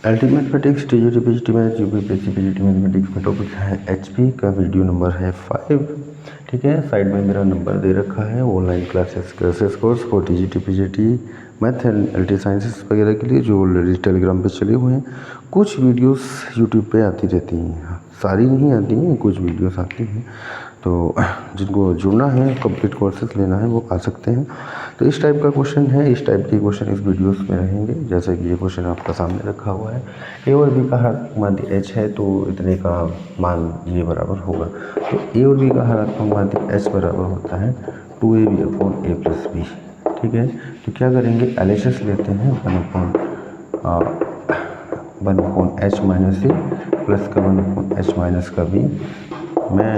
Ultimate mathematics TGT PGT math UPPSC PGT mathematics में topic है HP का, video number है 5। ठीक है, साइड में मेरा नंबर दे रखा है online classes course for TGT PGT math and LT sciences वगैरह के लिए, जो ऑलरेडी टेलीग्राम पे चले हुए हैं। कुछ वीडियोस यूट्यूब पे आती रहती हैं, सारी नहीं आती हैं, कुछ वीडियोस आती हैं। तो जिनको जुड़ना है, कंप्लीट कोर्सेज लेना है, वो आ सकते हैं। तो इस टाइप का क्वेश्चन है, इस टाइप के क्वेश्चन इस वीडियोस में रहेंगे। जैसे कि ये क्वेश्चन आपका सामने रखा हुआ है, ए और बी का हरात्मक माध्य एच है, तो इतने का मान ये बराबर होगा। तो ए और बी का हरात्मक माध्य एच बराबर होता है 2ab upon a plus B. ठीक है, तो क्या करेंगे, LHS लेते हैं 1 अपॉन एच माइनस ए प्लस का 1 अपॉन एच माइनस का बी। मैं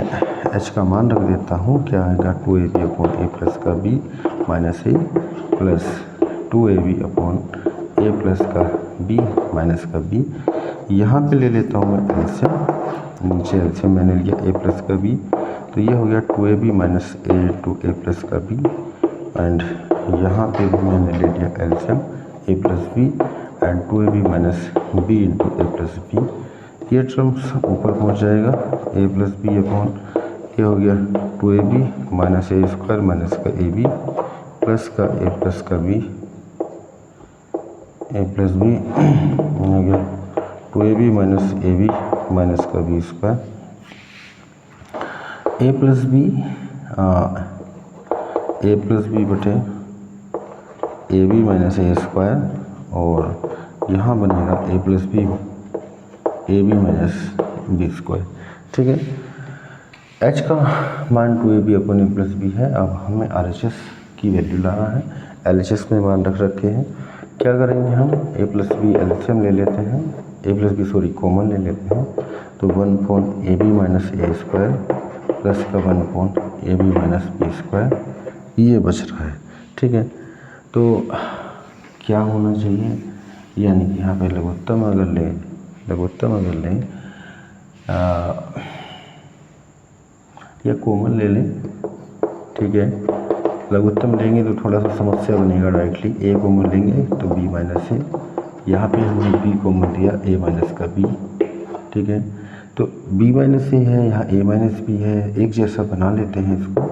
h का मान रख देता हूँ, क्या आएगा 2ab अपॉन ए प्लस का B minus A plus 2ab upon a plus का बी माइनस का बी। यहाँ पे ले लेता हूँ मैं एलसीएम, नीचे एलसीएम मैंने लिया ए प्लस का बी, तो ये हो गया 2ab minus a two a plus का बी। एंड यहाँ पे भी मैंने ले लिया LCM a plus b and 2ab minus b into a plus b. ये टर्म्स ऊपर पहुँच जाएगा, ए प्लस बी अपॉन ये हो गया 2ab minus a square minus का ए बी प्लस का ए प्लस का बी, ए प्लस बी हो गया 2ab minus a b minus का b square, a plus b बटे a b minus a square, और यहाँ बनेगा a plus b a b minus b square. ठीक है, h का मान 2ab upon a plus B है। अब हमें RHS की वैल्यू लाना है, LHS में मान रख रखे हैं। क्या करेंगे, हम ए प्लस बी एलसीएम ले लेते हैं, a plus b sorry common ले लेते हैं, तो 1 upon a b minus a square plus का 1 upon a b minus b square, ये बच रहा है। ठीक है, तो क्या होना चाहिए, यानी कि यहाँ पे लघुत्तम अगर लें या कॉमन ले लें। ठीक है, लघुत्तम लेंगे तो थोड़ा सा समस्या बनेगा। डायरेक्टली ए कॉमन लेंगे तो बी माइनस ए, यहाँ पे हमने बी कॉमन दिया ए माइनस का बी। ठीक है, तो बी माइनस ए है, यहाँ ए माइनस बी है, एक जैसा बना लेते हैं इसको।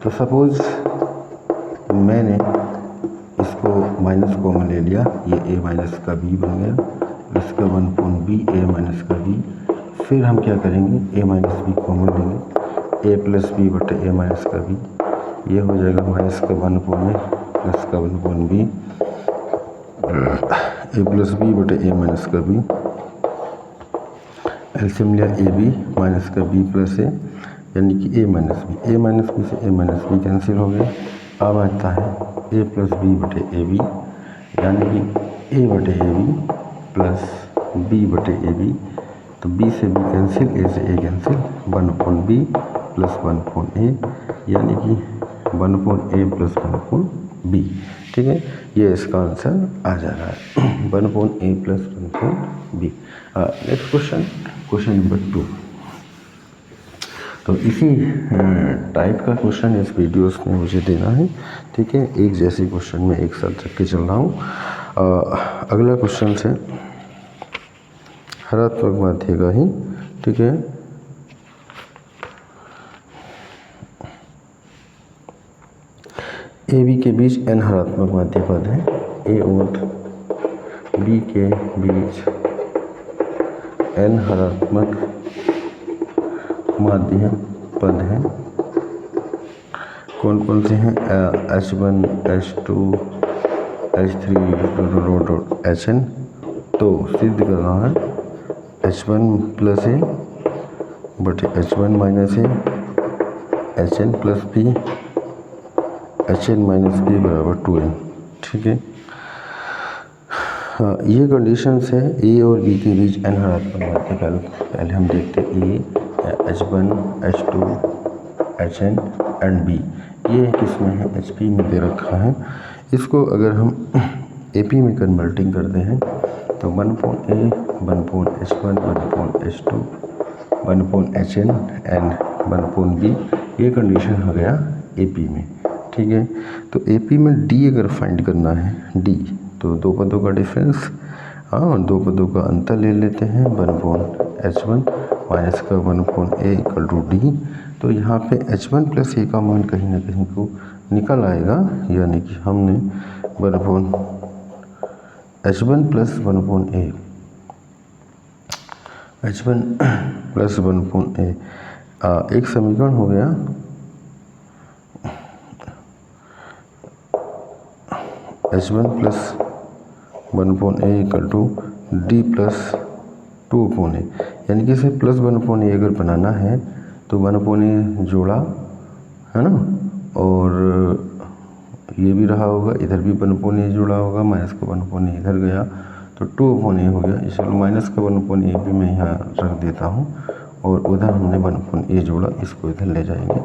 तो सपोज मैंने इसको माइनस कॉमन ले लिया, ये ए माइनस का बी बन गया, इसका 1 अपॉन बी ए माइनस का बी। फिर हम क्या करेंगे, ए माइनस बी कॉमन लेंगे, ए प्लस बी बटे ए माइनस का बी, ये हो जाएगा माइनस का 1 अपॉन ए प्लस का 1 upon B, a plus b बटे ए माइनस का बी। एलसीएम लिया ए बी माइनस का बी प्लस ए, यानी कि ए माइनस बी से ए माइनस बी कैंसिल हो गया। अब आता है ए प्लस बी बटे ए बी, यानी कि ए बटे ए बी प्लस बी बटे ए बी, तो बी से बी कैंसिल, ए से a cancel, 1 upon b plus 1 upon a, यानी कि 1 upon a plus 1 upon b. ठीक है, ये इसका आंसर आ जा रहा है 1 upon a plus 1 upon b. Next question number 2। तो इसी टाइप का क्वेश्चन इस वीडियोस में मुझे देना है। ठीक है, एक जैसे क्वेश्चन में एक साथ रख के चल रहा हूँ। अगला क्वेश्चन से हरात्मक माध्य का ही। ठीक है, ए बी के बीच n हरात्मक माध्य पद है, ए और बी के बीच n हरात्मक माध्य पद हैं। कौन कौन से हैं, H1 H2 H3 Hn। तो सिद्ध करना है H1 प्लस ए बटे H1 minus a, Hn plus b, Hn minus b बराबर 2n। ठीक है, हाँ, ये कंडीशंस है ए और बी के बीच n हरात्मक माध्य। पहले हम देखते हैं ए, H1 H2 Hn and B, ये किस में है, HP में दे रखा है। इसको अगर हम AP में कन्वर्टिंग करते हैं तो 1 upon a 1 upon H1 1 upon H2 1 upon Hn and 1 upon b, ये कंडीशन हो गया AP में। ठीक है, तो AP में D अगर फाइंड करना है, D तो दो पदों का डिफरेंस हाँ, दो को दो का अंतर ले लेते हैं, 1/H1 माइनस का 1/A इक्वल टू डी। तो यहाँ पे H1 प्लस ए का मान कहीं ना कहीं को निकल आएगा, यानी कि हमने H1 plus 1/A, H1 plus 1/A एक समीकरण हो गया। H1 plus 1/A equal to D plus 2/A, यानी कि इसे प्लस 1/A अगर बनाना है तो 1/A जोड़ा है ना, और ये भी रहा होगा, इधर भी 1/A जुड़ा होगा, माइनस का 1/A इधर गया तो 2/A हो गया। इसलिए माइनस का 1/A भी मैं यहाँ रख देता हूँ, और उधर हमने 1/A जोड़ा, इसको इधर ले जाएंगे।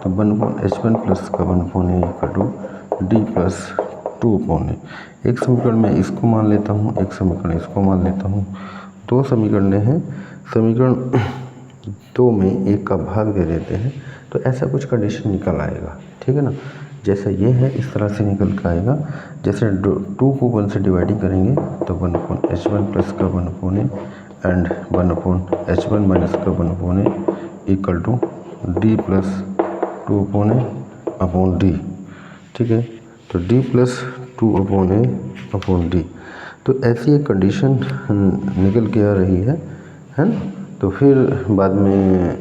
तो H1 प्लस का 1/A equal to D plus 2/A। एक समीकरण में इसको मान लेता हूँ, एक समीकरण इसको मान लेता हूँ। दो समीकरण हैं, समीकरण दो में एक का भाग दे देते हैं, तो ऐसा कुछ कंडीशन निकल आएगा, ठीक है ना। जैसा ये है इस तरह से निकल के आएगा। जैसे 2 को 1 से डिवाइडिंग करेंगे तो 1/H1 प्लस का 1/A एंड 1/H1 माइनस का 1/A equal to D plus 2/A upon D, ठीक है। तो D plus 2/A upon D, तो ऐसी एक कंडीशन निकल के आ रही है ना। तो फिर बाद में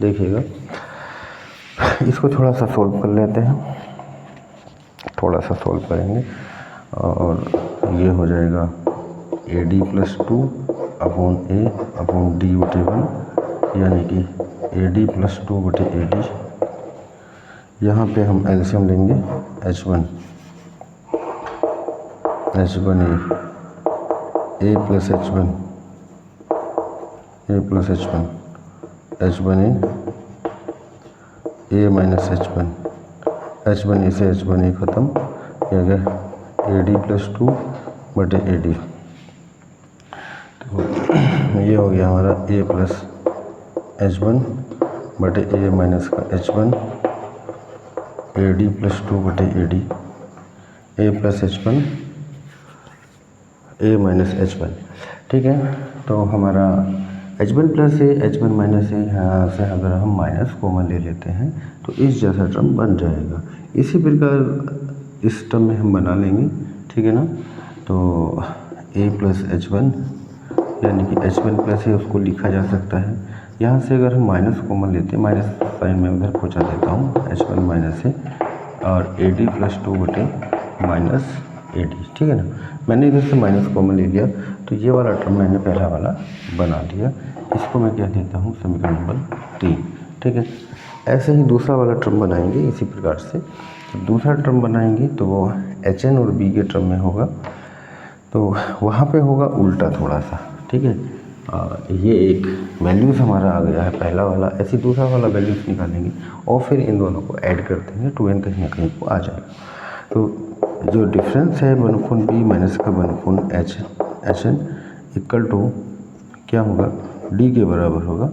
देखिएगा, इसको थोड़ा सा सॉल्व कर लेते हैं, थोड़ा सा सॉल्व करेंगे और ये हो जाएगा AD plus 2/A upon D बटे 1, यानी कि AD प्लस 2/AD। यहाँ पे हम एलसीएम लेंगे, H1A A plus H1 H1A A minus H1A से H1A ख़त्म, ये गया AD प्लस 2/AD। तो ये हो गया हमारा A प्लस H1/A माइनस का H1 AD plus 2/AD, A plus H1 A minus H1, ठीक है। तो हमारा H1 plus A H1 minus A, यहाँ से अगर हम माइनस कॉमन ले लेते हैं तो इस जैसा टर्म बन जाएगा। इसी प्रकार इस टर्म में हम बना लेंगे, ठीक है ना। तो A प्लस H1, यानी कि H1 प्लस A उसको लिखा जा सकता है। यहाँ से अगर हम माइनस कॉमन लेते हैं, माइनस साइन में उधर पहुँचा देता हूँ, H1 माइनस A और AD प्लस 2/माइनस AD, ठीक है ना। मैंने इधर से माइनस कॉमन ले लिया, तो ये वाला टर्म मैंने पहला वाला बना दिया, इसको मैं क्या देता हूँ समीकरण नंबर 3, ठीक है। ऐसे ही दूसरा वाला टर्म बनाएंगे इसी प्रकार से। तो दूसरा टर्म बनाएंगे तो वो HN और B के टर्म में होगा, तो वहाँ पे होगा उल्टा थोड़ा सा, ठीक है। ये एक वैल्यूज़ हमारा आ गया है पहला वाला, ऐसे दूसरा वाला वैल्यूज़ निकालेंगे और फिर इन दोनों को ऐड कर देंगे, 2n कहीं ना कहीं को आ जाएगा। तो जो डिफरेंस है 1/B माइनस का 1/HN इक्वल टू क्या होगा, D के बराबर होगा।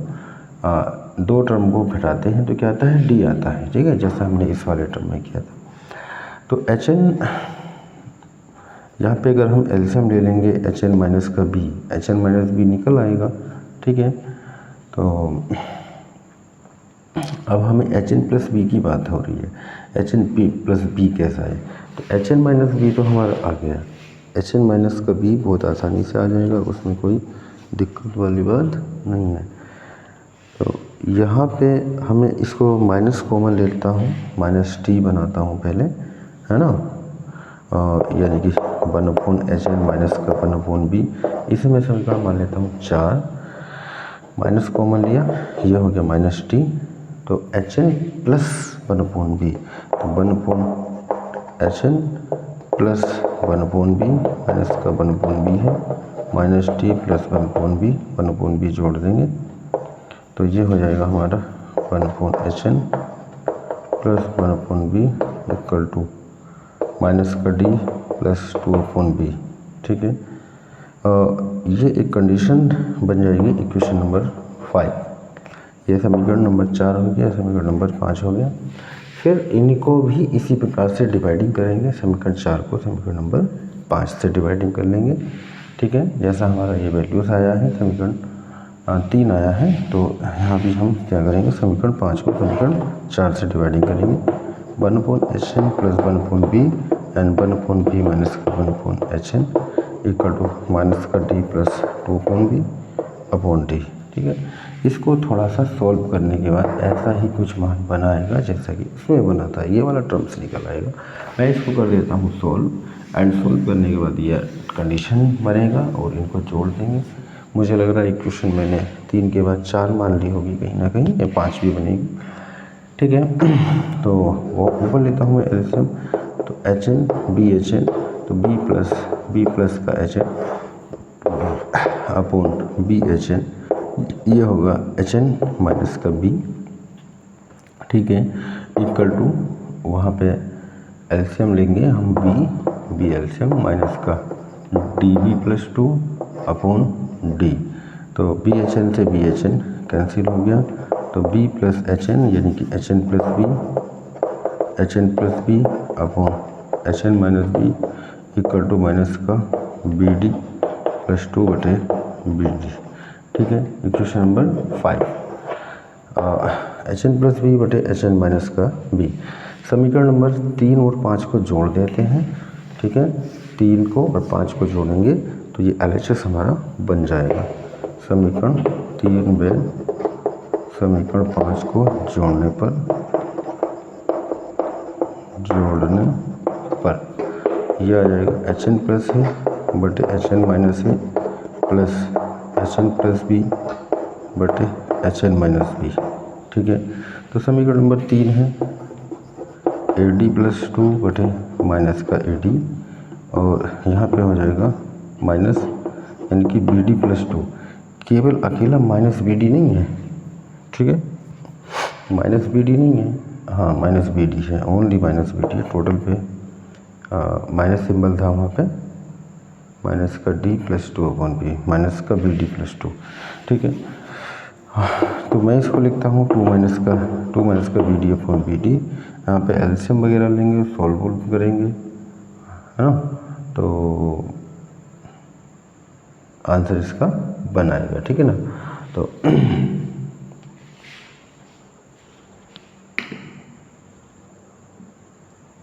दो टर्म को घटाते हैं तो क्या आता है, D आता है, ठीक है, जैसा हमने इस वाले टर्म में किया था। तो HN यहाँ पे अगर हम एलसीएम ले लेंगे HN माइनस का B, HN माइनस B निकल आएगा, ठीक है। तो अब हमें HN प्लस B की बात हो रही है, HN प्लस B कैसा है। तो HN माइनस B तो हमारा आ गया, HN माइनस का B बहुत आसानी से आ जाएगा, उसमें कोई दिक्कत वाली बात नहीं है। तो यहाँ पे हमें इसको माइनस कॉमन लेता हूँ, माइनस T बनाता हूँ पहले, है ना, यानी कि 1/HN माइनस का 1/B, इसे मैं समीकरण मान लेता हूँ 4, माइनस कॉमन लिया, यह हो गया माइनस T। तो HN प्लस 1/B, तो 1/HN प्लस 1/B माइनस का 1/B है, minus T plus 1/B, 1/B जोड़ देंगे तो ये हो जाएगा हमारा 1/HN plus 1/B equal to minus का D प्लस 2/B, ठीक है। ये एक कंडीशन बन जाएगी इक्वेशन नंबर 5। ये समीकरण नंबर 4 हो गया, समीकरण नंबर 5 हो गया। फिर इनको भी इसी प्रकार से डिवाइडिंग करेंगे, समीकरण 4 को समीकरण नंबर 5 से डिवाइडिंग कर लेंगे ठीक है। जैसा हमारा ये वैल्यूज़ आया है समीकरण 3 आया है, तो यहाँ भी हम क्या करेंगे, समीकरण 5 को समीकरण 4 से डिवाइडिंग करेंगे। 1/HN plus 1/B and 1/B minus 1/HN equal to minus का D plus 2/B upon D। ठीक है, इसको थोड़ा सा सॉल्व करने के बाद ऐसा ही कुछ मान बनाएगा जैसा कि उसमें बना था, ये वाला टर्म्स निकल आएगा। मैं इसको कर देता हूँ सॉल्व, एंड सॉल्व करने के बाद ये कंडीशन बनेगा और इनको जोड़ देंगे। मुझे लग रहा है इक्वेशन मैंने 3 के बाद 4 मान ली होगी कहीं ना कहीं, या 5 भी बनेगी। ठीक है, तो वो ऊपर लेता हूँ मैं एल्शियम, तो HN BHN, तो B प्लस का HN अपॉन BHN, ये होगा HN माइनस का B। ठीक है, इक्वल टू वहाँ पे एल्शियम लेंगे हम B एल्शियम माइनस का DB प्लस 2 अपॉन D, तो BHN से BHN कैंसिल हो गया, तो B प्लस HN यानी कि HN plus B upon HN minus B equal to minus का BD प्लस 2 बटे BD। ठीक है, equation number 5, HN plus B बटे HN माइनस का B। समीकरण नंबर 3 और 5 को जोड़ देते हैं। ठीक है, 3 को और 5 को जोड़ेंगे तो ये LHS हमारा बन जाएगा। समीकरण 3 में समीकरण 5 को जोड़ने पर यह आ जाएगा HN प्लस A बटे HN minus A plus HN plus B बटे HN माइनस B। ठीक है, तो समीकरण नंबर 3 है AD प्लस 2 बटे माइनस का AD, और यहाँ पे हो जाएगा माइनस यानी कि BD प्लस 2, केवल अकेला माइनस BD नहीं है। ठीक है, माइनस BD नहीं है, हाँ माइनस BD है, ओनली माइनस BD है। टोटल पे माइनस सिंबल था वहाँ पे, माइनस का D plus 2 upon B, minus का BD प्लस 2। ठीक है, तो मैं इसको लिखता हूँ 2 माइनस का BD अपॉन BD। यहाँ पे एल्शियम वगैरह लेंगे, सॉल्व करेंगे, है ना, तो आंसर इसका बनाएगा। ठीक है ना, तो